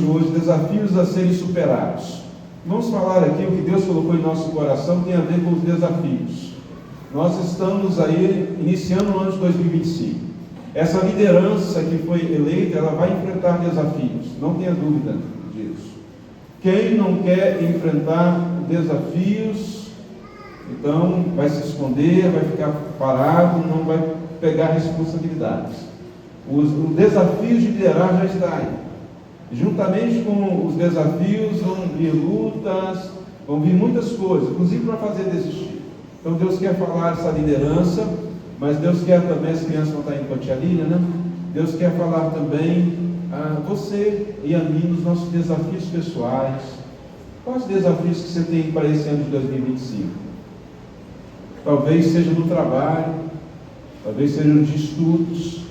Hoje, desafios a serem superados. Vamos falar aqui o que Deus colocou em nosso coração tem a ver com os desafios. Nós estamos aí iniciando o ano de 2025. Essa liderança que foi eleita, ela vai enfrentar desafios, não tenha dúvida disso. Quem não quer enfrentar desafios, então vai se esconder, vai ficar parado, não vai pegar responsabilidades. O desafio de liderar já está aí. Juntamente com os desafios vão vir lutas, vão vir muitas coisas, inclusive para fazer desistir. Então Deus quer falar essa liderança, mas Deus quer também, as crianças vão estar indo com a tia Lília, né? Deus quer falar também a você e a mim nos nossos desafios pessoais. Quais os desafios que você tem para esse ano de 2025? Talvez seja no trabalho, talvez seja de estudos,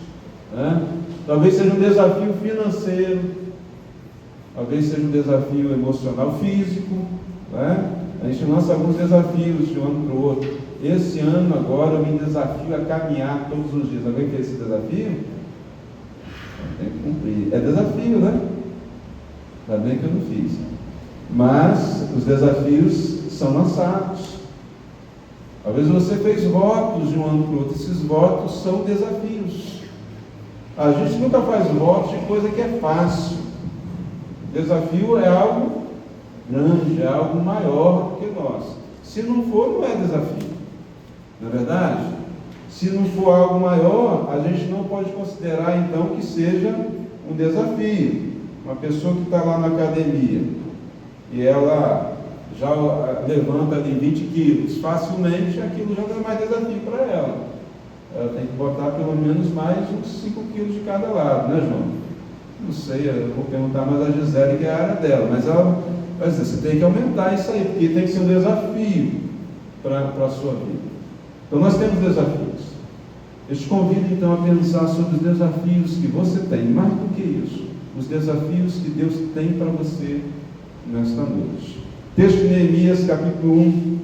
né? Talvez seja um desafio financeiro, talvez seja um desafio emocional, físico, né? A gente lança alguns desafios de um ano para o outro. Esse ano agora eu me desafio a caminhar todos os dias. Alguém fez esse desafio? Tem que cumprir. É desafio, né? Ainda bem que eu não fiz. Mas os desafios são lançados. Talvez você fez votos de um ano para o outro. Esses votos são desafios. A gente nunca faz votos de coisa que é fácil. Desafio é algo grande, é algo maior do que nós. Se não for, não é desafio. Não é verdade? Se não for algo maior, a gente não pode considerar então que seja um desafio. Uma pessoa que está lá na academia e ela já levanta ali 20 quilos, facilmente aquilo já não é mais desafio para ela. Ela tem que botar pelo menos mais uns 5 quilos de cada lado, né, João? Não sei, eu vou perguntar mais a Gisele, que é a área dela, mas ela vai dizer, você tem que aumentar isso aí, porque tem que ser um desafio para a sua vida. Então nós temos desafios. Eu te convido então a pensar sobre os desafios que você tem, mais do que isso, os desafios que Deus tem para você nesta noite. Texto de Neemias, capítulo 1,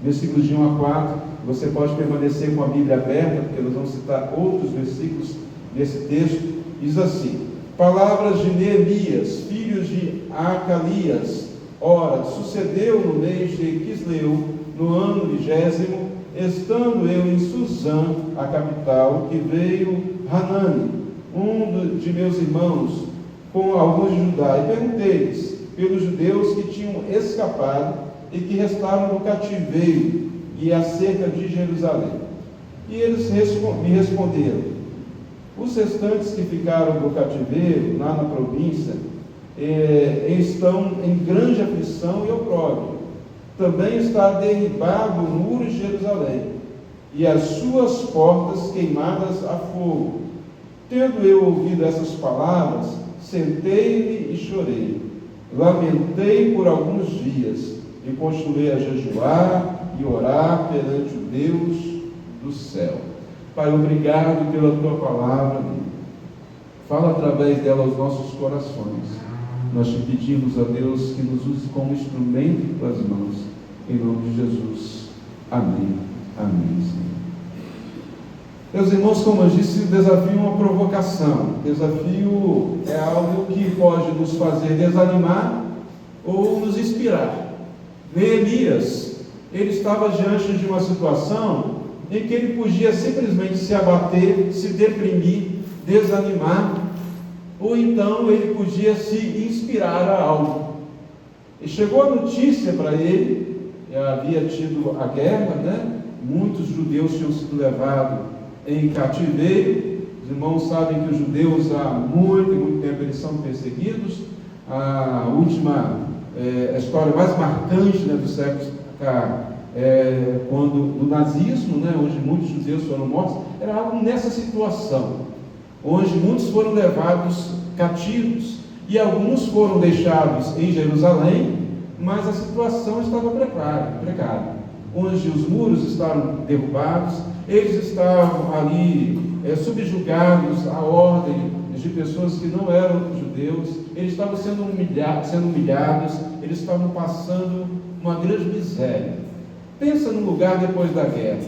versículos de 1 a 4. Você pode permanecer com a Bíblia aberta, porque nós vamos citar outros versículos nesse texto. Diz assim: palavras de Neemias, filho de Acalias. Ora, sucedeu no mês de Quisleu, no ano 20º, estando eu em Suzã, a capital, que veio Hanani, de meus irmãos, com alguns de Judá, e perguntei-lhes pelos judeus que tinham escapado e que restavam no cativeiro e acerca de Jerusalém. E eles me responderam: os restantes que ficaram no cativeiro, lá na província, estão em grande aflição e opróbrio. Também está derribado o muro de Jerusalém, e as suas portas queimadas a fogo. Tendo eu ouvido essas palavras, sentei-me e chorei. Lamentei por alguns dias, e continuei a jejuar e orar perante o Deus do céu. Pai, obrigado pela tua palavra. Fala através dela aos nossos corações. Nós te pedimos, a Deus, que nos use como instrumento em tuas mãos. Em nome de Jesus. Amém. Amém, Senhor. Meus irmãos, como eu disse, o desafio é uma provocação. O desafio é algo que pode nos fazer desanimar ou nos inspirar. Neemias, ele estava diante de uma situação em que ele podia simplesmente se abater, se deprimir, desanimar, ou então ele podia se inspirar a algo. E chegou a notícia para ele, havia tido a guerra, né? Muitos judeus tinham sido levados em cativeiro. Os irmãos sabem que os judeus há muito tempo eles são perseguidos. A última a história mais marcante, né, do século quando do nazismo, né, onde muitos judeus foram mortos, era algo nessa situação, onde muitos foram levados cativos e alguns foram deixados em Jerusalém, mas a situação estava precária, onde os muros estavam derrubados, eles estavam ali subjugados à ordem de pessoas que não eram judeus, eles estavam sendo humilhados, eles estavam passando uma grande miséria. Pensa no lugar depois da guerra.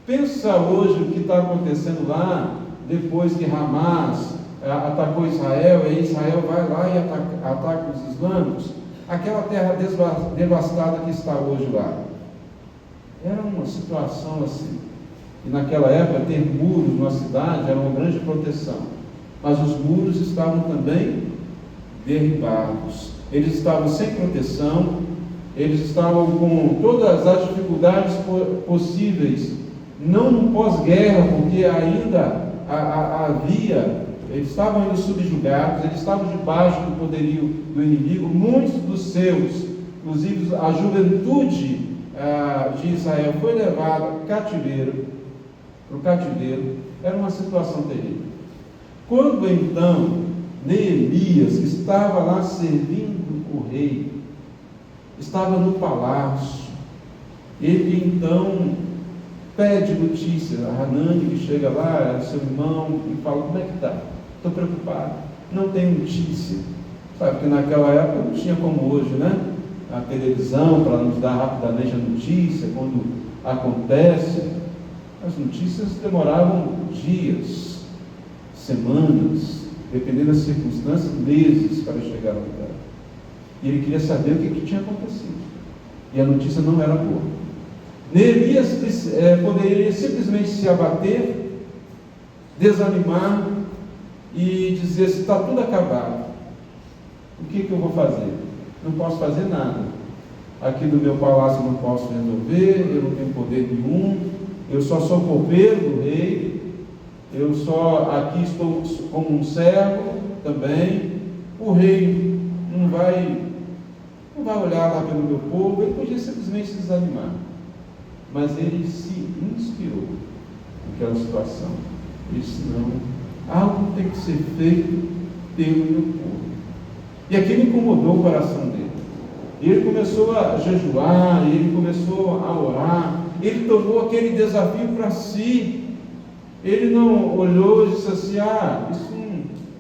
Pensa hoje o que está acontecendo lá, depois que Hamas atacou Israel, e aí Israel vai lá e ataca os islâmicos, aquela terra devastada que está hoje lá. Era uma situação assim. E naquela época, ter muros na cidade era uma grande proteção. Mas os muros estavam também derribados. Eles estavam sem proteção, eles estavam com todas as dificuldades possíveis, não no pós-guerra, porque ainda havia, eles estavam ainda subjugados, eles estavam debaixo do poderio do inimigo. Muitos dos seus, inclusive a juventude de Israel, foi levada para o cativeiro. Era uma situação terrível. Quando então Neemias, que estava lá servindo o rei, estava no palácio, ele então pede notícia a Hanani, que chega lá, é seu irmão, e fala: como é que está? Estou preocupado, não tenho notícia. Sabe que naquela época não tinha como hoje, né? A televisão para nos dar rapidamente a notícia quando acontece. As notícias demoravam dias, semanas, dependendo das circunstâncias, meses para chegar ao lugar. E ele queria saber o que tinha acontecido. E a notícia não era boa. Neemias poderia simplesmente se abater, desanimar e dizer: se está tudo acabado, o que eu vou fazer? Não posso fazer nada. Aqui do meu palácio não posso resolver, eu não tenho poder nenhum, eu só sou copeiro do rei, eu só aqui estou como um servo também. O rei não vai olhar lá pelo meu povo. Ele podia simplesmente se desanimar, mas ele se inspirou naquela situação. Ele disse: não, algo tem que ser feito pelo meu povo. E aquilo incomodou o coração dele. Ele começou a jejuar, ele começou a orar, ele tomou aquele desafio para si. Ele não olhou e disse assim: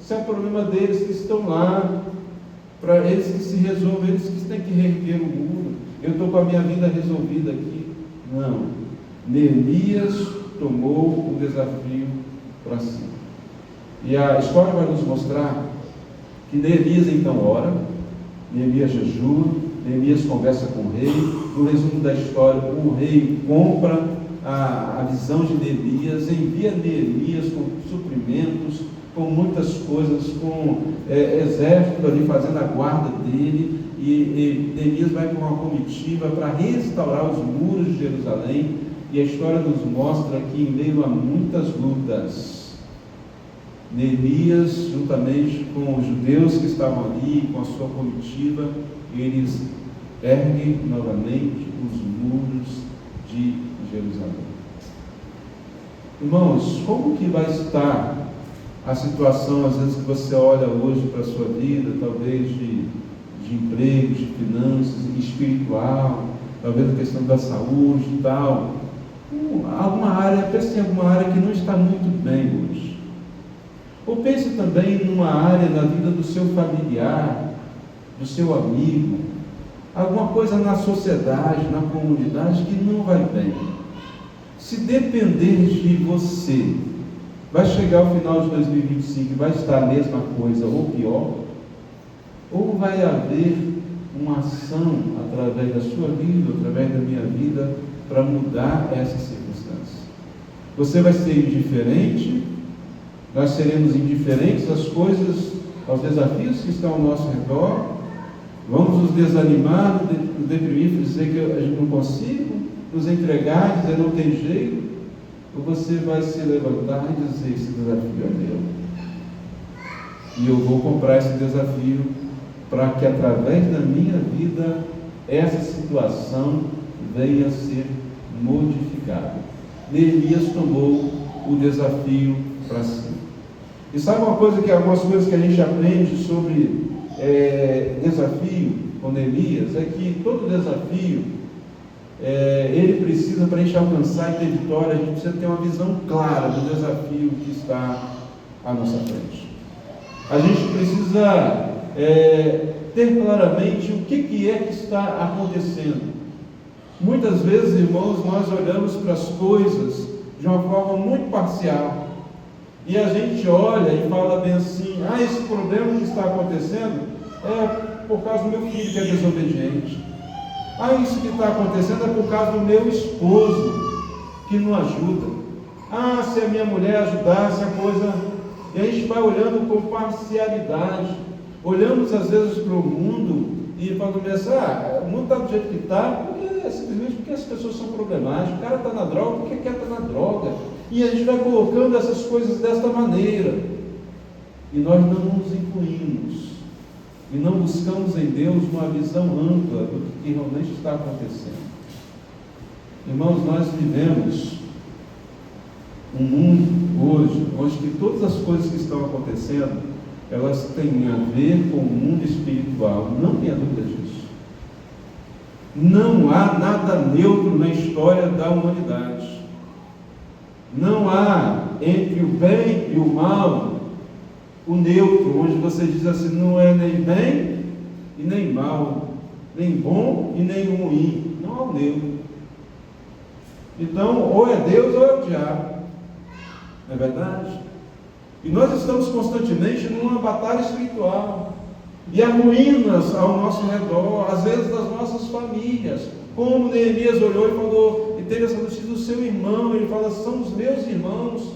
isso é um problema deles que estão lá, para eles que se resolvem, eles que têm que reerguer o muro, eu estou com a minha vida resolvida aqui. Não, Neemias tomou o desafio para si. E a história vai nos mostrar que Neemias então ora, Neemias jejua, Neemias conversa com o rei. No resumo da história, o rei compra a visão de Neemias, envia Neemias com suprimentos, com muitas coisas, com exército ali fazendo a guarda dele, e Neemias vai com uma comitiva para restaurar os muros de Jerusalém. E a história nos mostra que, em meio a muitas lutas, Neemias, juntamente com os judeus que estavam ali, com a sua comitiva, eles erguem novamente os muros de Jerusalém. Irmãos, como que vai estar a situação, às vezes, que você olha hoje para a sua vida, talvez de emprego, de finanças, espiritual, talvez a questão da saúde e tal, alguma área, pense em alguma área que não está muito bem hoje. Ou pense também numa área na vida do seu familiar, do seu amigo, alguma coisa na sociedade, na comunidade que não vai bem. Se depender de você, vai chegar o final de 2025 e vai estar a mesma coisa ou pior? Ou vai haver uma ação através da sua vida, através da minha vida, para mudar essa circunstância? Você vai ser indiferente? Nós seremos indiferentes às coisas, aos desafios que estão ao nosso redor? Vamos nos desanimar, nos deprimir, dizer que a gente não consigo, nos entregar, dizer não tem jeito? Ou você vai se levantar e dizer: esse desafio é meu, e eu vou comprar esse desafio para que através da minha vida essa situação venha a ser modificada. Neemias tomou o desafio para si. E sabe uma coisa, algumas coisas que a gente aprende sobre desafio com Neemias, é que todo desafio, ele precisa, para a gente alcançar e ter vitória, a gente precisa ter uma visão clara do desafio que está à nossa frente. A gente precisa ter claramente o que é que está acontecendo. Muitas vezes, irmãos, nós olhamos para as coisas de uma forma muito parcial. E a gente olha e fala bem assim: esse problema que está acontecendo é por causa do meu filho que é desobediente. Isso que está acontecendo é por causa do meu esposo que não ajuda. Se a minha mulher ajudasse a coisa... E a gente vai olhando com parcialidade. Olhamos às vezes para o mundo e falamos assim: o mundo está do jeito que está, simplesmente porque as pessoas são problemáticas. O cara está na droga porque quer estar na droga. E a gente vai colocando essas coisas desta maneira. E nós não nos incluímos. E não buscamos em Deus uma visão ampla do que realmente está acontecendo. Irmãos, nós vivemos um mundo hoje, onde que todas as coisas que estão acontecendo, elas têm a ver com o mundo espiritual. Não tenha dúvida disso. Não há nada neutro na história da humanidade. Não há entre o bem e o mal o neutro, onde você diz assim: não é nem bem e nem mal, nem bom e nem ruim. Não há o neutro. Então, ou é Deus ou é o diabo. Não é verdade? E nós estamos constantemente numa batalha espiritual. E há ruínas ao nosso redor, às vezes das nossas famílias. Como Neemias olhou e falou, e teve essa notícia do seu irmão, ele fala: são os meus irmãos,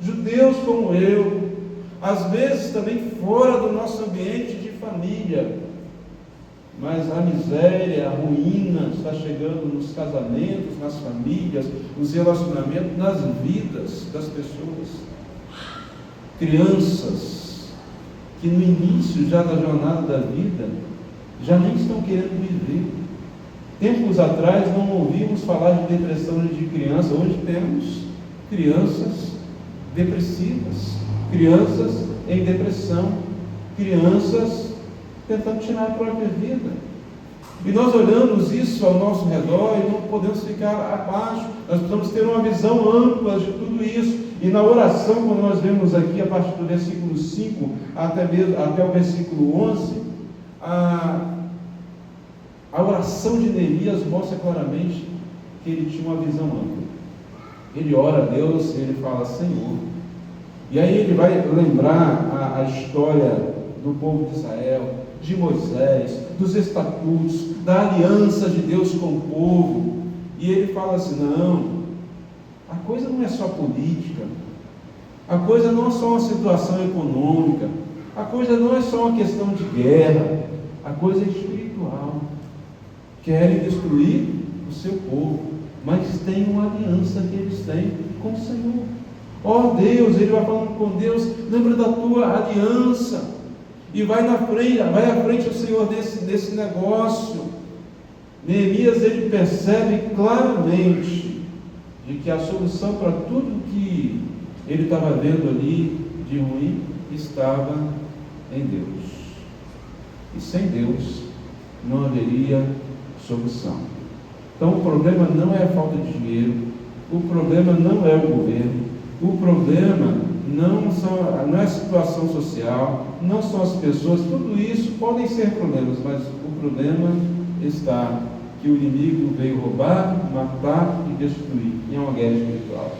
judeus como eu. Às vezes também fora do nosso ambiente de família. Mas a miséria, a ruína está chegando nos casamentos, nas famílias, nos relacionamentos, nas vidas das pessoas. Crianças que no início já da jornada da vida, já nem estão querendo viver. Tempos atrás não ouvimos falar de depressão de criança. Hoje temos crianças depressivas, crianças em depressão, crianças tentando tirar a própria vida. E nós olhamos isso ao nosso redor e não podemos ficar abaixo. Nós precisamos ter uma visão ampla de tudo isso. E na oração, quando nós vemos aqui a partir do versículo 5 até o versículo 11, a oração de Neemias mostra claramente que ele tinha uma visão ampla. Ele ora a Deus e ele fala: Senhor. E aí ele vai lembrar a história do povo de Israel, de Moisés, dos estatutos, da aliança de Deus com o povo. E ele fala assim: não, a coisa não é só política, a coisa não é só uma situação econômica, a coisa não é só uma questão de guerra, a coisa é espiritual. Querem destruir o seu povo, mas tem uma aliança que eles têm com o Senhor. Deus, ele vai falando com Deus: lembra da tua aliança. E vai à frente o Senhor desse negócio. Neemias, ele percebe claramente de que a solução para tudo que ele estava vendo ali de ruim estava em Deus. E sem Deus não haveria solução. Então o problema não é a falta de dinheiro, o problema não é o governo, o problema não é a situação social, não são as pessoas. Tudo isso podem ser problemas, mas o problema está que o inimigo veio roubar, matar e destruir. E é uma guerra espiritual.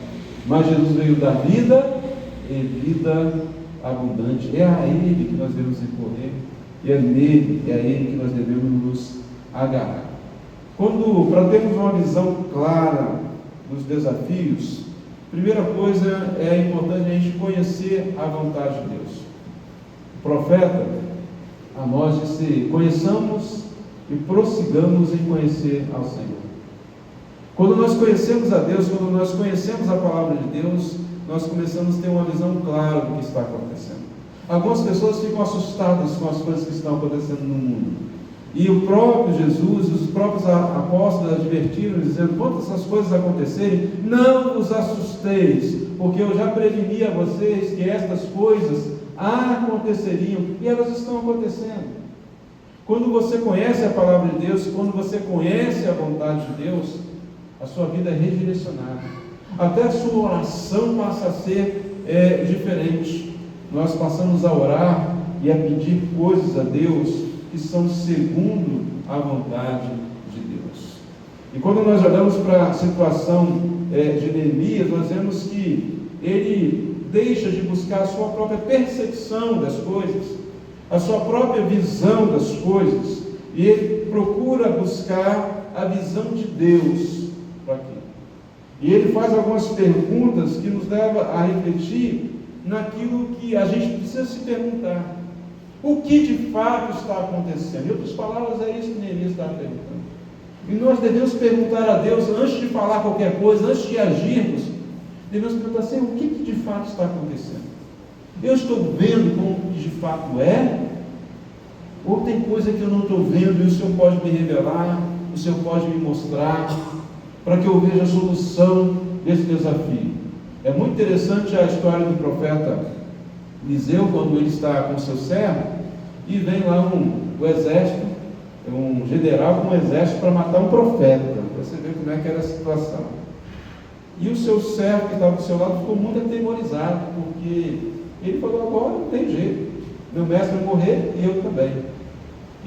Mas Jesus veio dar vida e vida abundante. É a Ele que nós devemos recorrer, e é nele, é a Ele que nós devemos nos agarrar. Para termos uma visão clara dos desafios, primeira coisa, é importante a gente conhecer a vontade de Deus. O profeta Amós disse: conheçamos e prossigamos em conhecer ao Senhor. Quando nós conhecemos a Deus, quando nós conhecemos a palavra de Deus, nós começamos a ter uma visão clara do que está acontecendo. Algumas pessoas ficam assustadas com as coisas que estão acontecendo no mundo. E o próprio Jesus, os próprios apóstolos advertiram, dizendo: quando essas coisas acontecerem, não os assusteis, porque eu já preveni a vocês que estas coisas aconteceriam, e elas estão acontecendo. Quando você conhece a palavra de Deus, quando você conhece a vontade de Deus, a sua vida é redirecionada. Até a sua oração passa a ser diferente. Nós passamos a orar e a pedir coisas a Deus que são segundo a vontade de Deus. E quando nós olhamos para a situação de Neemias, nós vemos que ele deixa de buscar a sua própria percepção das coisas, a sua própria visão das coisas, e ele procura buscar a visão de Deus para aquilo. E ele faz algumas perguntas que nos levam a refletir naquilo que a gente precisa se perguntar. O que de fato está acontecendo? Em outras palavras, é isso que Neemias está perguntando. E nós devemos perguntar a Deus, antes de falar qualquer coisa, antes de agirmos, devemos perguntar assim: o que de fato está acontecendo? Eu estou vendo como de fato é? Ou tem coisa que eu não estou vendo e o Senhor pode me revelar, o Senhor pode me mostrar, para que eu veja a solução desse desafio? É muito interessante a história do profeta Eliseu, quando ele está com seu servo, e vem lá o exército, um general com um exército para matar um profeta, para você ver como é que era a situação. E o seu servo que estava do seu lado ficou muito atemorizado, porque ele falou: agora não tem jeito, meu mestre vai morrer e eu também.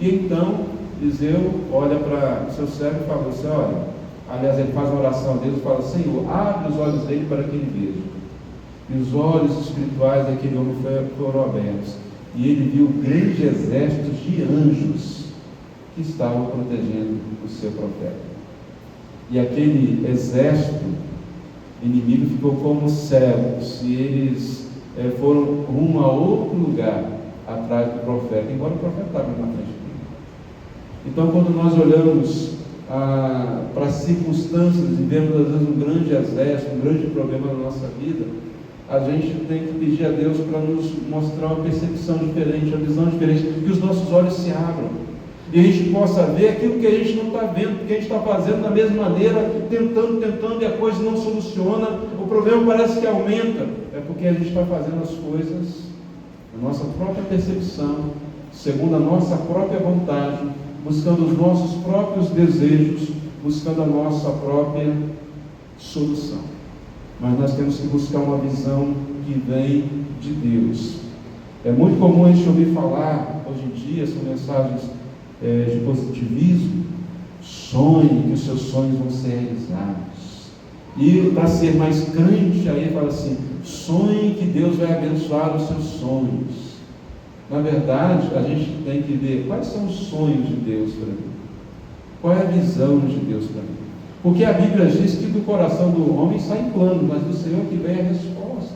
E então Eliseu olha para o seu servo e fala assim: olha, aliás, ele faz uma oração a Deus e fala: Senhor, abre os olhos dele para que ele veja. E os olhos espirituais daquele homem foram abertos, e ele viu grandes exércitos de anjos que estavam protegendo o seu profeta. E aquele exército inimigo ficou como cegos, e eles foram rumo a outro lugar atrás do profeta, embora o profeta estava na frente dele. Então, quando nós olhamos para as circunstâncias e vemos às vezes um grande exército, um grande problema na nossa vida, a gente tem que pedir a Deus para nos mostrar uma percepção diferente, uma visão diferente, que os nossos olhos se abram e a gente possa ver aquilo que a gente não está vendo, porque a gente está fazendo da mesma maneira, tentando e a coisa não soluciona, o problema parece que aumenta. É porque a gente está fazendo as coisas na nossa própria percepção, segundo a nossa própria vontade, buscando os nossos próprios desejos, buscando a nossa própria solução. Mas nós temos que buscar uma visão que vem de Deus. É muito comum a gente ouvir falar, hoje em dia, são mensagens de positivismo: sonhe que os seus sonhos vão ser realizados. E para ser mais crente, aí fala assim: sonhe que Deus vai abençoar os seus sonhos. Na verdade, a gente tem que ver quais são os sonhos de Deus para mim, qual é a visão de Deus para mim. Porque a Bíblia diz que do coração do homem saem planos, mas do Senhor que vem a resposta.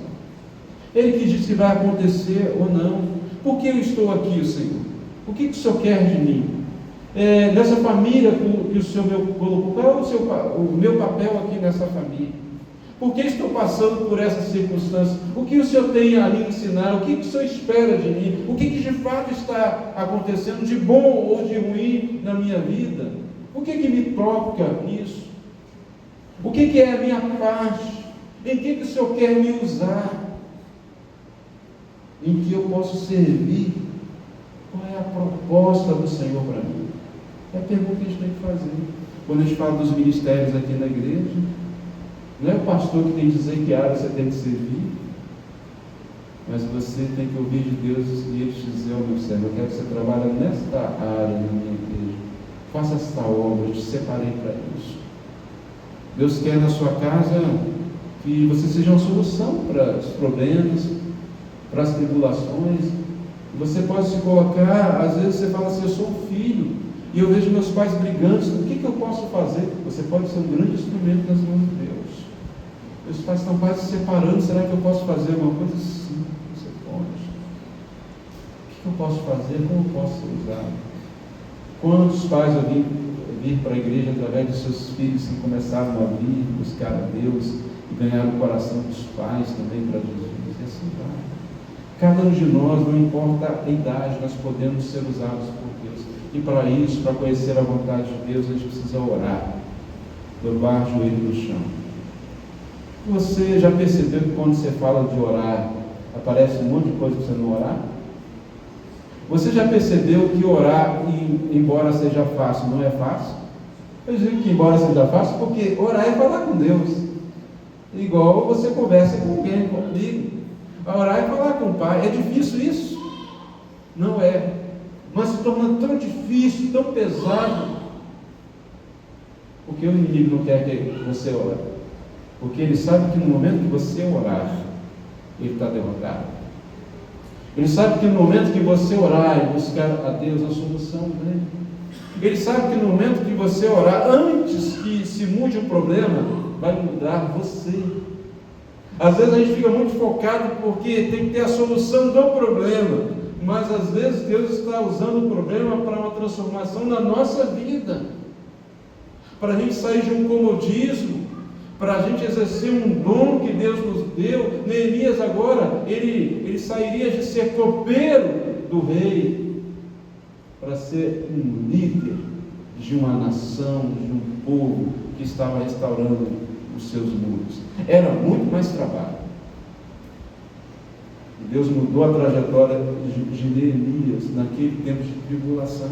Ele que diz que vai acontecer ou não. Por que eu estou aqui, Senhor? O que o Senhor quer de mim? Nessa família que o Senhor me colocou, qual é o meu papel aqui nessa família? Por que estou passando por essas circunstâncias? O que o Senhor tem a me ensinar? O que o Senhor espera de mim? O que de fato está acontecendo de bom ou de ruim na minha vida? O que me toca nisso? O que é a minha parte? Em que o Senhor quer me usar? Em que eu posso servir? Qual é a proposta do Senhor para mim? É a pergunta que a gente tem que fazer. Quando a gente fala dos ministérios aqui na igreja, não é o pastor que tem que dizer que área você tem que servir, mas você tem que ouvir de Deus e ele te dizer: ó meu servo, eu quero que você trabalhe nesta área na minha igreja, faça esta obra, eu te separei para isso. Deus quer na sua casa que você seja uma solução para os problemas, para as tribulações. Você pode se colocar, às vezes você fala assim: eu sou um filho, e eu vejo meus pais brigando, o que eu posso fazer? Você pode ser um grande instrumento nas mãos de Deus. Meus pais estão quase se separando, será que eu posso fazer alguma coisa? Sim, você pode. O que eu posso fazer? Como eu posso ser usado? Quantos pais eu vir para a igreja através de seus filhos que começaram a vir, buscar a Deus e ganhar o coração dos pais também para Jesus? E assim vai. Cada um de nós, não importa a idade, nós podemos ser usados por Deus. E para isso, para conhecer a vontade de Deus, a gente precisa orar, dobrar o joelho no chão. Você já percebeu que quando você fala de orar, aparece um monte de coisa para você não orar? Você já percebeu que orar, embora seja fácil, não é fácil? Eu digo que embora seja fácil, porque orar é falar com Deus. Igual você conversa com alguém, comigo. Orar é falar com o Pai. É difícil isso? Não é. Mas se torna tão difícil, tão pesado, porque o inimigo não quer que você ore. Porque ele sabe que no momento que você orar, ele está derrotado. Ele sabe que no momento que você orar e buscar a Deus, a solução vem. Ele sabe que no momento que você orar, antes que se mude o problema, vai mudar você. Às vezes a gente fica muito focado porque tem que ter a solução do problema, mas às vezes Deus está usando o problema para uma transformação na nossa vida, para a gente sair de um comodismo, para a gente exercer um dom que Deus nos deu. Neemias agora, ele sairia de ser copeiro do rei, para ser um líder de uma nação, de um povo que estava restaurando os seus muros. Era muito mais trabalho. E Deus mudou a trajetória de Neemias naquele tempo de tribulação.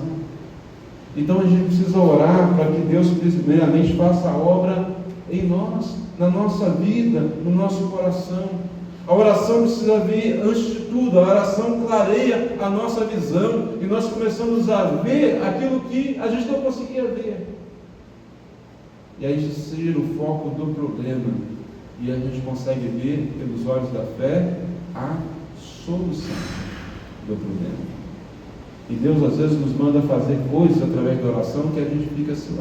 Então a gente precisa orar para que Deus primeiramente faça a obra em nós, na nossa vida, no nosso coração. A oração precisa vir antes de tudo. A oração clareia a nossa visão e nós começamos a ver aquilo que a gente não conseguia ver. E aí a gente tira o foco do problema e a gente consegue ver pelos olhos da fé a solução do problema. E Deus às vezes nos manda fazer coisas através da oração que a gente fica assim,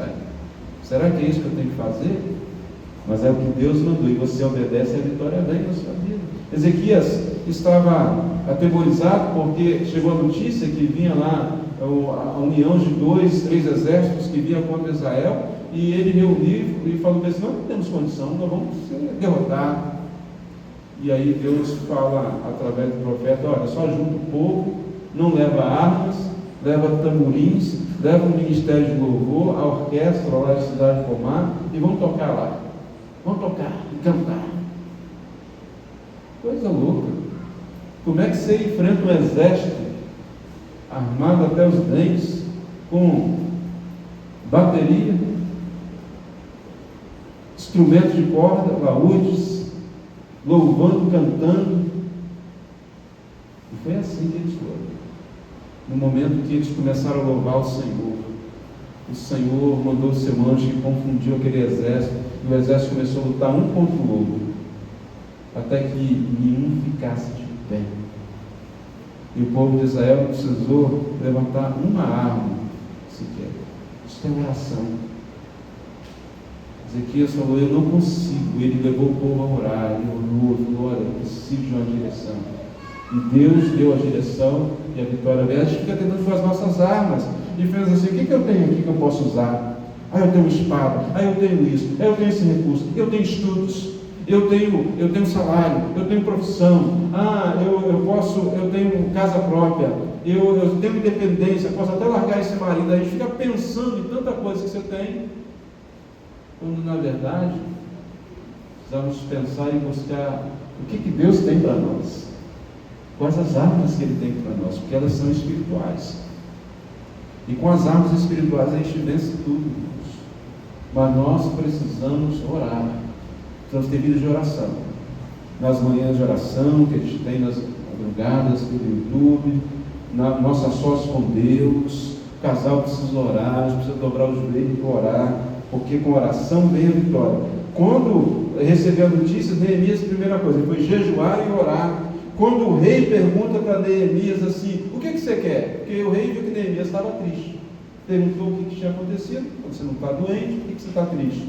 será que é isso que eu tenho que fazer? Mas é o que Deus mandou, e você obedece, e a vitória vem na sua vida. Ezequias estava atemorizado porque chegou a notícia que vinha lá a união de 2, 3 exércitos que vinha contra Israel, e ele reuniu e falou assim: não temos condição, nós vamos ser derrotados. E aí Deus fala através do profeta: olha, só junta o povo, não leva armas, leva tamborins, leva um ministério de louvor, a orquestra lá da cidade de Pomar, e vão tocar lá. Vão tocar e cantar. Coisa louca. Como é que você enfrenta um exército armado até os dentes, com bateria, instrumentos de corda, laúdes, louvando, cantando? E foi assim que eles foram. No momento que eles começaram a louvar o Senhor mandou o seu anjo que confundiu aquele exército, e o exército começou a lutar um contra o outro, até que nenhum ficasse de pé. E o povo de Israel não precisou levantar uma arma sequer. Isso é oração. Ezequias falou: eu não consigo. Ele levou o povo a orar, ele orou, falou: olha, eu preciso de uma direção. E Deus deu a direção e a vitória veio. A gente fica tentando fazer as nossas armas e fez assim: o que eu tenho aqui que eu posso usar? Eu tenho espada, eu tenho isso, eu tenho esse recurso, eu tenho estudos, eu tenho salário, eu tenho profissão, eu tenho casa própria, eu tenho independência, posso até largar esse marido. A gente fica pensando em tanta coisa que você tem, quando na verdade precisamos pensar e buscar o que Deus tem para nós, quais as armas que Ele tem para nós, porque elas são espirituais. E com as armas espirituais a gente vence tudo, irmãos. Mas nós precisamos orar, precisamos ter vida de oração, nas manhãs de oração que a gente tem nas madrugadas pelo YouTube, na nossa sós com Deus. O casal precisa orar, a gente precisa dobrar o joelho e orar, porque com oração vem a vitória. Quando recebeu a notícia, Neemias, a primeira coisa, ele foi jejuar e orar. Quando o rei pergunta para Neemias assim: o que você quer? Porque o rei viu que Neemias estava triste, perguntou o que tinha acontecido. Você não está doente, por que você está triste?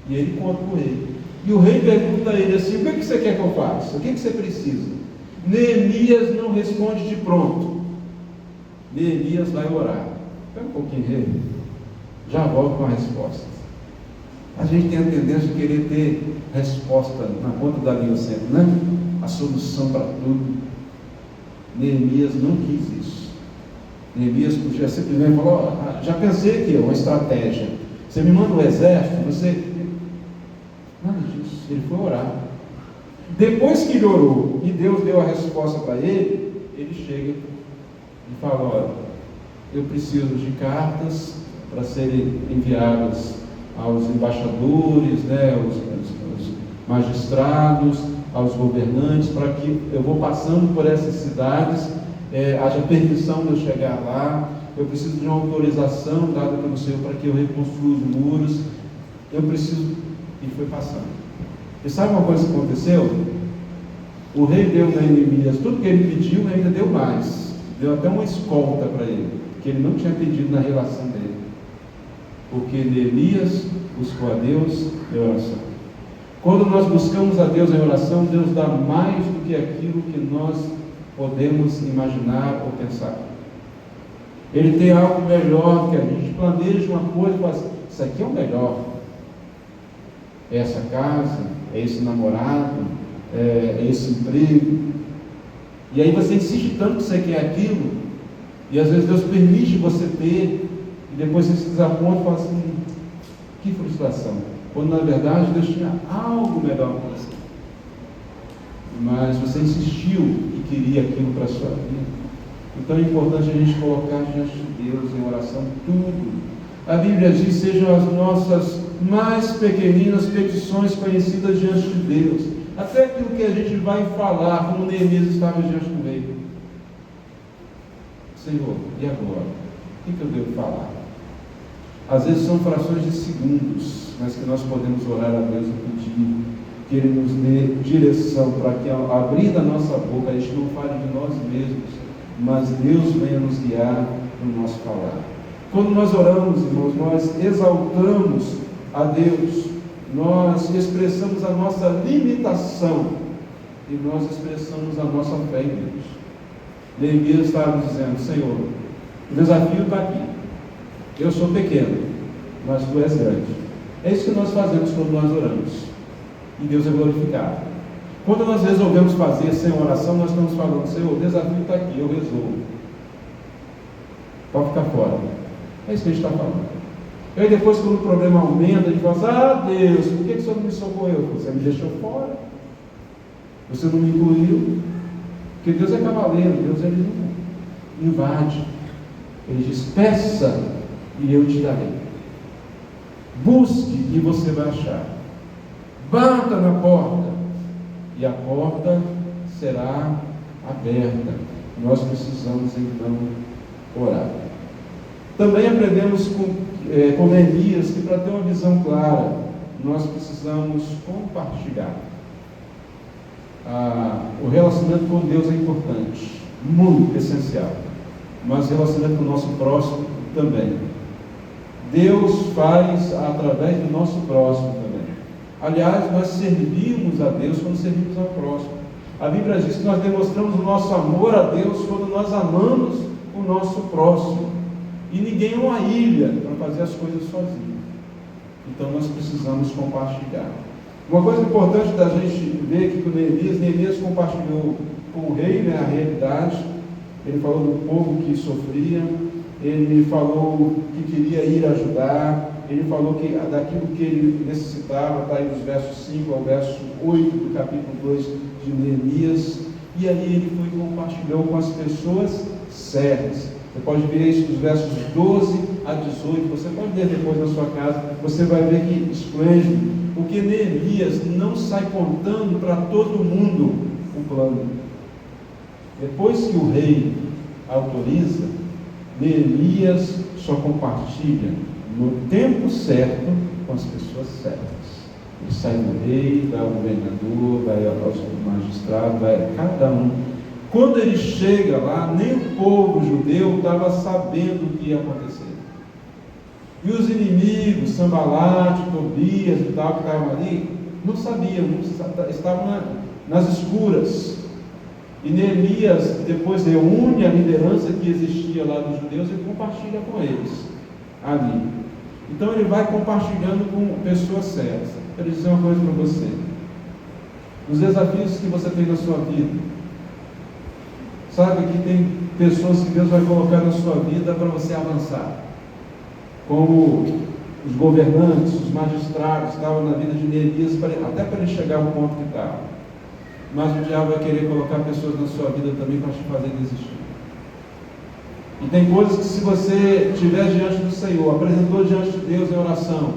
E ele conta para o rei. E o rei pergunta a ele assim: o que você quer que eu faça? O que você precisa? Neemias não responde de pronto. Neemias vai orar. Espera um pouquinho, rei, já volto com a resposta. A gente tem a tendência de querer ter resposta na ponta da língua sempre, né? A solução para tudo. Neemias não quis isso. Neemias podia simplesmente falar: já pensei aqui, uma estratégia. Você me manda um exército, você... Nada disso. Ele foi orar. Depois que ele orou e Deus deu a resposta para ele, ele chega e fala: olha, eu preciso de cartas para serem enviadas aos embaixadores, né, aos magistrados, aos governantes, para que eu vou passando por essas cidades, haja permissão de eu chegar lá. Eu preciso de uma autorização dada pelo Senhor para que eu reconstrua os muros. Eu preciso... E foi passando. E sabe uma coisa que aconteceu? O rei deu a Neemias tudo que ele pediu, e ainda deu mais. Deu até uma escolta para ele, que ele não tinha pedido na relação dele. Porque Neemias buscou a Deus em oração. Quando nós buscamos a Deus em oração, Deus dá mais do que aquilo que nós podemos imaginar ou pensar. Ele tem algo melhor do que a gente planeja uma coisa e fala assim, isso aqui é o melhor. É essa casa, é esse namorado, é esse emprego. E aí você insiste tanto que você quer aquilo, e às vezes Deus permite você ter, e depois você se desaponta e fala assim, que frustração. Quando na verdade Deus tinha algo melhor para você. Mas você insistiu e queria aquilo para a sua vida. Então é importante a gente colocar diante de Deus em oração tudo. A Bíblia diz, sejam as nossas mais pequeninas petições conhecidas diante de Deus. Até aquilo que a gente vai falar, como Neemias estava diante do rei. Senhor, e agora? O que eu devo falar? Às vezes são frações de segundos, mas que nós podemos orar a Deus e pedir que Ele nos dê direção para que, ao abrir da nossa boca, a gente não fale de nós mesmos, mas Deus venha nos guiar no nosso falar. Quando nós oramos, irmãos, nós exaltamos a Deus, nós expressamos a nossa limitação e nós expressamos a nossa fé em Deus. Neemias estava dizendo, Senhor, o desafio está aqui, eu sou pequeno, mas Tu és grande. É isso que nós fazemos quando nós oramos, e Deus é glorificado. Quando nós resolvemos fazer sem oração, nós estamos falando, Senhor, o desafio está aqui, eu resolvo. Pode ficar fora. É isso que a gente está falando. E aí depois, quando o problema aumenta, a gente fala assim, Deus, por que o Senhor não me socorreu? Você me deixou fora. Você não me incluiu. Porque Deus é cavaleiro, Deus ele não invade. Ele diz, peça e eu te darei. Busque e você vai achar. Bata na porta e a porta será aberta. Nós precisamos então orar. Também aprendemos com Neemias que para ter uma visão clara, nós precisamos compartilhar. O relacionamento com Deus é importante, muito essencial, mas o relacionamento com o nosso próximo também. Deus faz através do nosso próximo também. Aliás, nós servimos a Deus quando servimos ao próximo. A Bíblia diz que nós demonstramos o nosso amor a Deus quando nós amamos o nosso próximo. E ninguém é uma ilha para fazer as coisas sozinho. Então nós precisamos compartilhar. Uma coisa importante da gente ver aqui com Neemias compartilhou com o rei, a realidade. Ele falou do povo que sofria, ele falou que queria ir ajudar, ele falou que daquilo que ele necessitava, está aí dos versos 5 ao verso 8 do capítulo 2 de Neemias, e ali ele foi e compartilhou com as pessoas certas. Você pode ver isso dos versos 12 a 18, você pode ler depois na sua casa, você vai ver que esplêndido, porque Neemias não sai contando para todo mundo o plano. Depois que o rei autoriza, Neemias só compartilha no tempo certo com as pessoas certas. Ele sai do rei, vai ao governador, vai aos magistrados, vai a cada um. Quando ele chega lá, nem o povo judeu estava sabendo o que ia acontecer. E os inimigos, Sambalate, Tobias e tal, que estavam ali, não sabiam, estavam nas escuras. E Neemias depois reúne a liderança que existia lá dos judeus e compartilha com eles ali. Então ele vai compartilhando com pessoas certas. Eu quero dizer uma coisa para você. Os desafios que você tem na sua vida, sabe que tem pessoas que Deus vai colocar na sua vida para você avançar. Como os governantes, os magistrados estavam na vida de Neemias, até para ele chegar ao ponto que estava. Mas o diabo vai querer colocar pessoas na sua vida também para te fazer desistir. E tem coisas que, se você estiver diante do Senhor, apresentou diante de Deus em oração,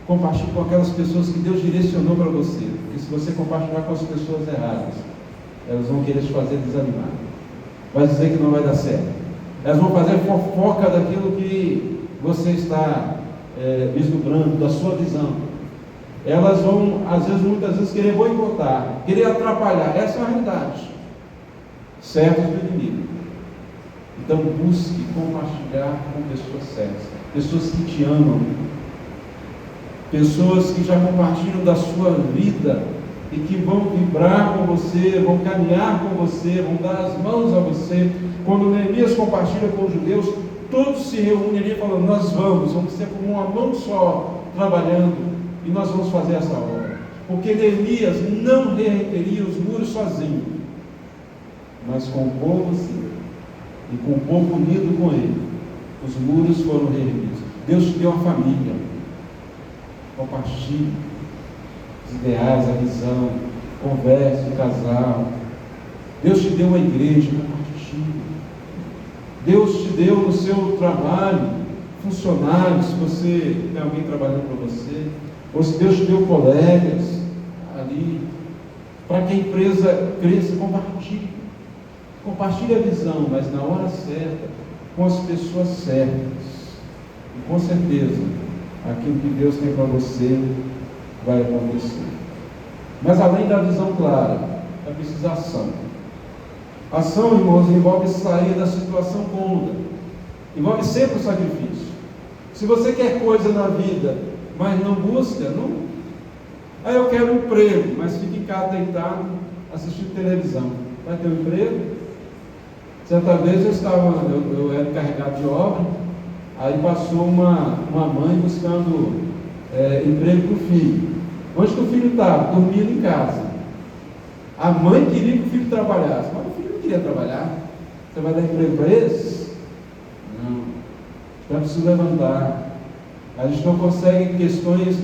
compartilhe com aquelas pessoas que Deus direcionou para você. Porque se você compartilhar com as pessoas erradas, elas vão querer te fazer desanimar. Vai dizer que não vai dar certo. Elas vão fazer fofoca daquilo que você está vislumbrando, da sua visão. elas vão, às vezes, muitas vezes, querer boicotar, querer atrapalhar. Essa é a realidade. Certos do inimigo. Então, busque compartilhar com pessoas certas, pessoas que te amam, pessoas que já compartilham da sua vida e que vão vibrar com você, vão caminhar com você, vão dar as mãos a você. Quando Neemias compartilha com os judeus, todos se reúnem ali falando: nós vamos ser como uma mão só, trabalhando, e nós vamos fazer essa obra. Porque Neemias não reergueria os muros sozinho, mas com o povo sim, e com o povo unido com ele, os muros foram reerguidos. Deus te deu uma família, compartilhe os ideais, a visão, converse, o casal. Deus te deu uma igreja, compartilhe. Deus te deu no seu trabalho funcionários, se você tem alguém trabalhando para você, ou se Deus te deu colegas ali, para que a empresa cresça, compartilhe. Compartilhe a visão, mas na hora certa, com as pessoas certas. E com certeza, aquilo que Deus tem para você vai acontecer. Mas além da visão clara, é preciso ação. Ação, irmãos, envolve sair da situação cômoda. Envolve sempre o sacrifício. Se você quer coisa na vida, mas não busca, não. Aí eu quero um emprego, mas fica em casa deitado, assistindo televisão. Vai ter um emprego? Certa vez eu era encarregado de obra, aí passou uma mãe buscando emprego para o filho. Onde que o filho estava? Dormindo em casa. A mãe queria que o filho trabalhasse, mas o filho não queria trabalhar. Você vai dar emprego para eles? Não. Então é preciso levantar. A gente não consegue questões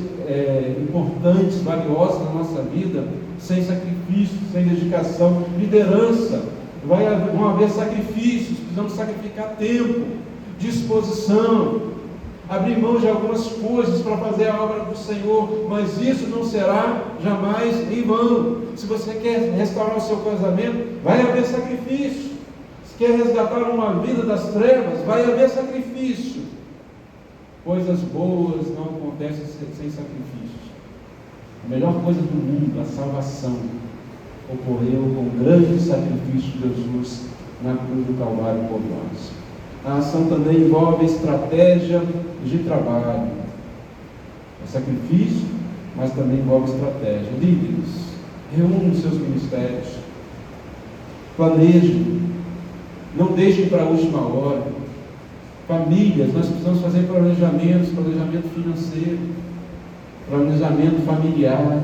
importantes, valiosas na nossa vida, sem sacrifício, sem dedicação, liderança. Vão haver sacrifícios, precisamos sacrificar tempo, disposição, abrir mão de algumas coisas para fazer a obra do Senhor, mas isso não será jamais em vão. Se você quer restaurar o seu casamento, vai haver sacrifício. Se quer resgatar uma vida das trevas, vai haver sacrifício. Coisas boas não acontecem sem sacrifício. A melhor coisa do mundo, a salvação, ocorreu com o grande sacrifício de Jesus na cruz do Calvário por nós. A ação também envolve estratégia de trabalho. É sacrifício, mas também envolve estratégia. Líderes, reúnam os seus ministérios, planejem, não deixem para a última hora. Famílias, nós precisamos fazer planejamento financeiro, planejamento familiar,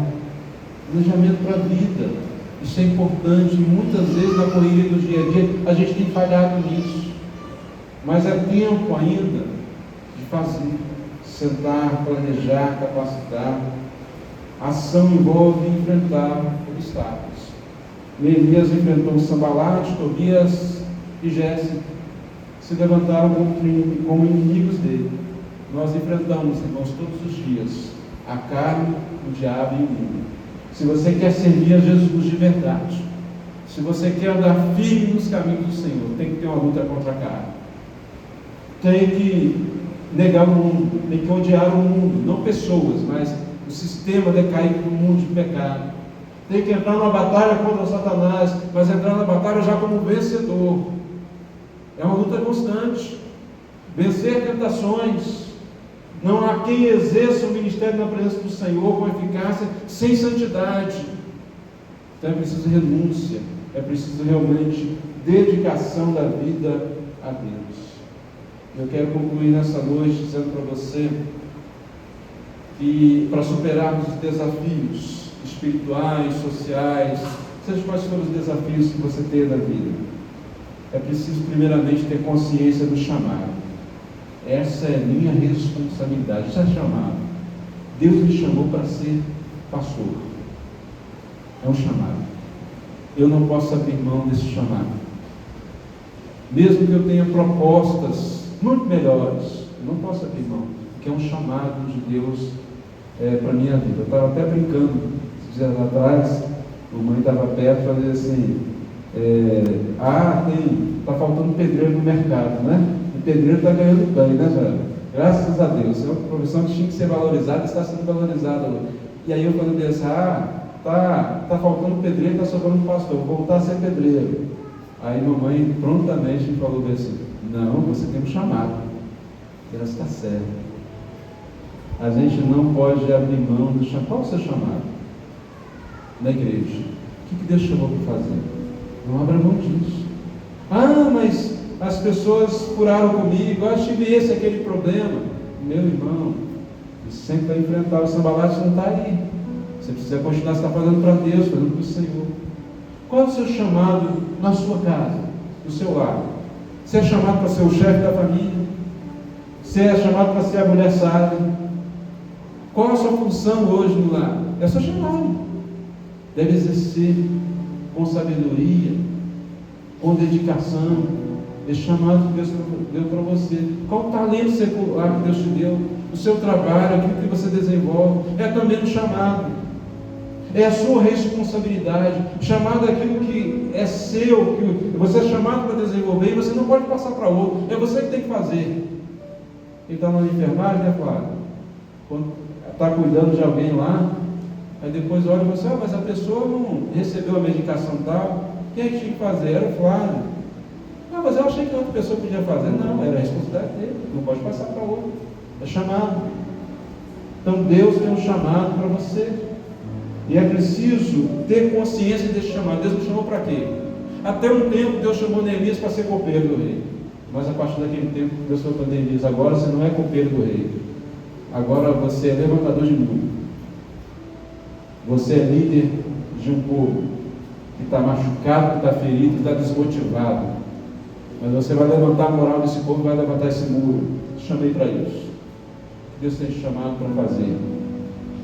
planejamento para a vida. Isso é importante. Muitas vezes na correria do dia a dia a gente tem falhado nisso, mas é tempo ainda de fazer, sentar, planejar, capacitar. A ação envolve enfrentar obstáculos. Neemias enfrentou Sanbalate, Tobias e Géssica, se levantaram como inimigos dele. Nós enfrentamos, irmãos, todos os dias a carne, o diabo e o mundo. Se você quer servir a Jesus de verdade, se você quer andar firme nos caminhos do Senhor, tem que ter uma luta contra a carne. Tem que negar o mundo, tem que odiar o mundo, não pessoas, mas o sistema decaído do mundo de pecado. Tem que entrar numa batalha contra Satanás, mas entrar na batalha já como vencedor. É uma luta constante. Vencer tentações. Não há quem exerça o ministério na presença do Senhor com eficácia sem santidade. Então é preciso renúncia, é preciso realmente dedicação da vida a Deus. Eu quero concluir nessa noite dizendo para você que para superarmos os desafios espirituais, sociais, seja quais forem os desafios que você tem na vida, é preciso primeiramente ter consciência do chamado. Essa é a minha responsabilidade, isso é chamado. Deus me chamou para ser pastor. É um chamado. Eu não posso abrir mão desse chamado. Mesmo que eu tenha propostas muito melhores, eu não posso abrir mão, porque é um chamado de Deus para a minha vida. Eu estava até brincando, esses dias atrás, a mãe estava perto e falei assim, está faltando pedreiro no mercado, né? O pedreiro está ganhando bem, né, velho? Graças a Deus. É uma profissão que tinha que ser valorizada, está sendo valorizada. E aí eu falei desse, tá faltando pedreiro, tá sobrando pastor, vou voltar a ser pedreiro. Aí mamãe prontamente falou assim, não, você tem um chamado. Ela está certa. A gente não pode abrir mão do chamado. Qual é o seu chamado? Na igreja. O que Deus chamou para fazer? Não abra mão disso. Mas as pessoas furaram comigo, eu tive aquele problema. Meu irmão, você sempre vai enfrentar, o sambalate não está aí. Você precisa continuar, você está fazendo para Deus, fazendo para o Senhor. Qual é o seu chamado na sua casa, no seu lar? Você é chamado para ser o chefe da família? Você é chamado para ser a mulher sábia? Qual é a sua função hoje no lar? É o seu chamado. Deve exercer com sabedoria, com dedicação, esse chamado que Deus deu para você. Qual o talento secular que Deus te deu? O seu trabalho, aquilo que você desenvolve, é também um chamado. É a sua responsabilidade. Chamado é aquilo que é seu, que você é chamado para desenvolver e você não pode passar para outro. É você que tem que fazer. Quem está na enfermagem, né, Flávio? Quando está cuidando de alguém lá, aí depois olha e você, mas a pessoa não recebeu a medicação tal. Quem é que tinha que fazer? Era o Flávio. Mas eu achei que outra pessoa podia fazer. Não, era a responsabilidade dele. Não pode passar para outro. É chamado. Então Deus tem um chamado para você. E é preciso ter consciência desse chamado. Deus me chamou para quê? Até um tempo Deus chamou Neemias para ser copeiro do rei. Mas a partir daquele tempo Deus falou para Neemias, agora você não é copeiro do rei. Agora você é levantador de muro. Você é líder de um povo que está machucado, que está ferido, que está desmotivado. Mas você vai levantar a moral desse povo e vai levantar esse muro. Te chamei para isso. Deus tem te chamado para fazer.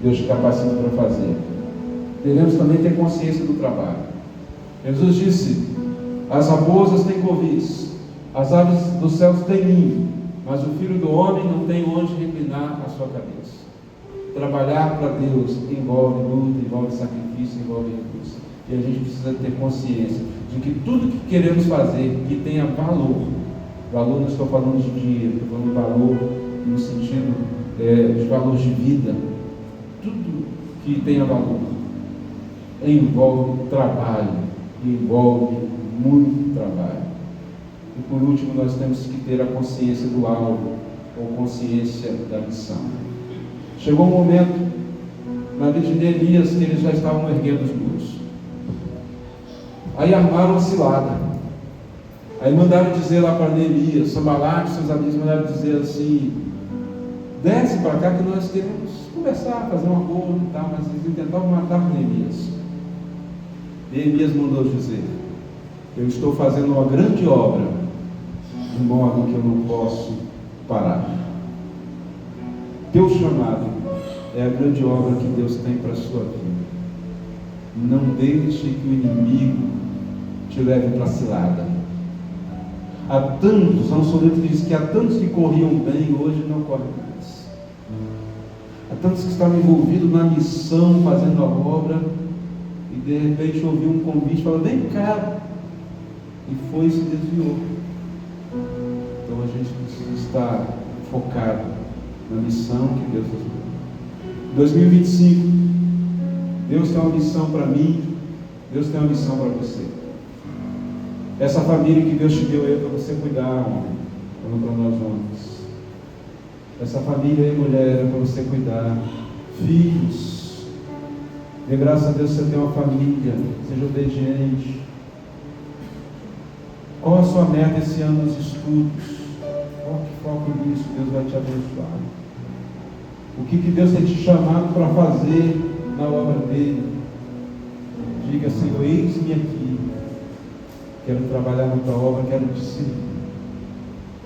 Deus te capacita para fazer. Devemos também ter consciência do trabalho. Jesus disse, as raposas têm covis, as aves dos céus têm ninho, mas o Filho do Homem não tem onde reclinar a sua cabeça. Trabalhar para Deus envolve luta, envolve sacrifício, envolve recurso. E a gente precisa ter consciência de que tudo que queremos fazer que tenha valor, valor não estou falando de dinheiro, estou falando de valor no sentido de valor de vida, tudo que tenha valor envolve trabalho, envolve muito trabalho. E por último, nós temos que ter a consciência do alvo, ou consciência da missão. Chegou um momento na vida de Neemias que eles já estavam erguendo os muros. Aí armaram uma cilada. Aí mandaram dizer lá para Neemias, Sambalate, seus amigos mandaram dizer assim, desce para cá que nós queremos conversar, fazer um acordo e tal, mas eles tentavam matar Neemias. Neemias mandou dizer, eu estou fazendo uma grande obra, de modo que eu não posso parar. Teu chamado é a grande obra que Deus tem para a sua vida. Não deixe que o inimigo te leve para a cilada. Há tantos, há um soneto que diz que há tantos que corriam bem, hoje não correm mais. Há tantos que estavam envolvidos na missão, fazendo a obra, e de repente ouviu um convite, falou, vem cá, e foi e se desviou. Então a gente precisa estar focado na missão que Deus nos deu. 2025, Deus tem uma missão para mim, Deus tem uma missão para você. Essa família que Deus te deu aí para você cuidar, homem, falando para nós homens. Essa família aí, mulher, é para você cuidar. Filhos, dê graças a Deus você tem uma família, seja obediente. Qual a sua meta esse ano nos estudos? Foco nisso, Deus vai te abençoar. O que Deus tem te chamado para fazer na obra dele? Diga, Senhor, eis-me aqui. Quero trabalhar na tua obra, quero te servir.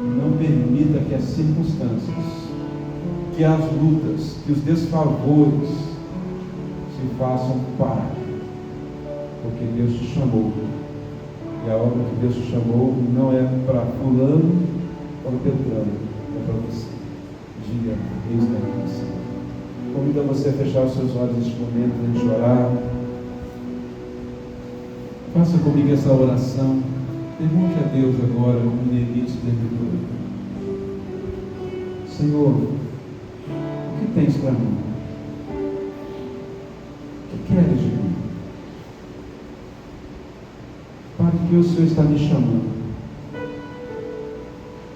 Não permita que as circunstâncias, que as lutas, que os desfavores se façam parar. Porque Deus te chamou. E a obra que Deus te chamou não é para fulano ou Beltrano, é para você. Diga, eis-me aqui, Senhor. Convido você a fechar os seus olhos neste momento, a gente orar. Faça comigo essa oração. Pergunte a Deus agora, como Neemias perguntou. Senhor, o que tens para mim? queres de mim? Para que o Senhor está me chamando?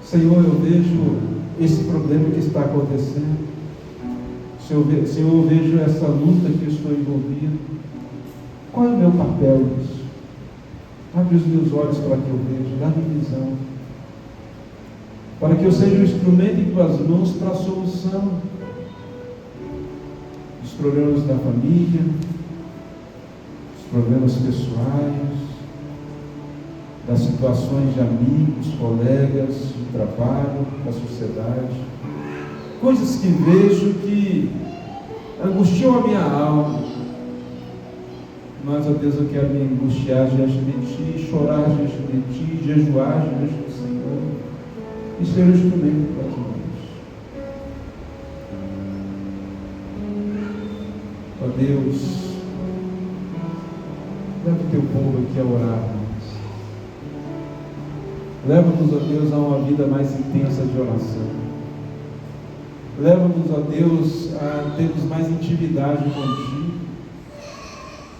Senhor, eu vejo esse problema que está acontecendo. Senhor, eu vejo essa luta que eu estou envolvido. Qual é o meu papel nisso? Abre os meus olhos para que eu veja, dá-me visão. Para que eu seja um instrumento em tuas mãos para a solução dos problemas da família, dos problemas pessoais, das situações de amigos, colegas, de trabalho, da sociedade. Coisas que vejo que angustiam a minha alma. Mas, ó Deus, eu quero me angustiar diante de Ti, chorar diante de Ti, jejuar diante do Senhor e ser um instrumento para as mãos. Ó Deus, leva o Teu povo aqui a orar. Leva-nos, ó Deus, a uma vida mais intensa de oração. Leva-nos, ó Deus, a termos mais intimidade contigo,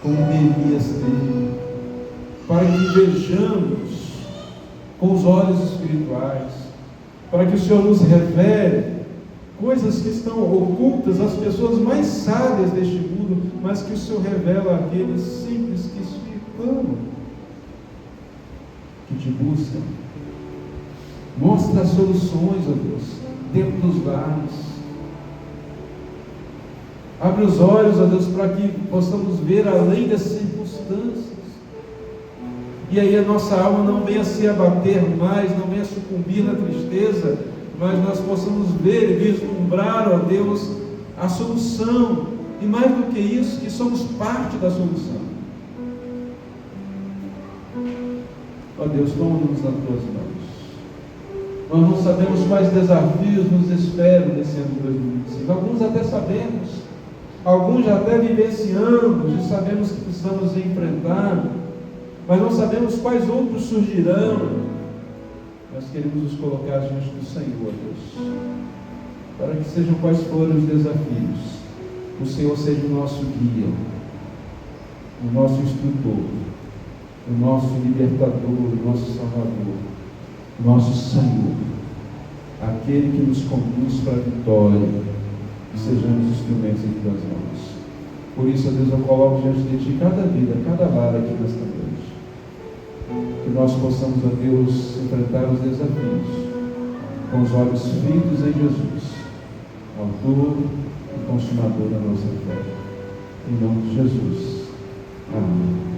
como Neemias teve, para que vejamos com os olhos espirituais, para que o Senhor nos revele coisas que estão ocultas às pessoas mais sábias deste mundo, mas que o Senhor revela àqueles simples que te amam, que te buscam. Mostra as soluções, ó Deus, dentro dos lares. Abre os olhos, ó Deus, para que possamos ver além das circunstâncias. E aí a nossa alma não venha se abater mais, não venha sucumbir na tristeza, mas nós possamos ver e vislumbrar, ó Deus, a solução. E mais do que isso, que somos parte da solução. Ó Deus, toma-nos nas tuas mãos. Nós não sabemos quais desafios nos esperam nesse ano de 2025. Alguns até sabemos, alguns já até vivenciamos e sabemos que precisamos enfrentar, mas não sabemos quais outros surgirão. Nós queremos nos colocar diante do Senhor, Deus, para que sejam quais forem os desafios, o Senhor seja o nosso guia, o nosso instrutor, o nosso libertador, o nosso salvador, nosso Senhor, aquele que nos conduz para a vitória, que sejamos instrumentos em tuas mãos. Por isso, ó Deus, eu coloco diante de Ti cada vida, cada lar aqui nesta noite, que nós possamos, ó Deus, enfrentar os desafios com os olhos fitos em Jesus, autor e consumador da nossa fé. Em nome de Jesus. Amém.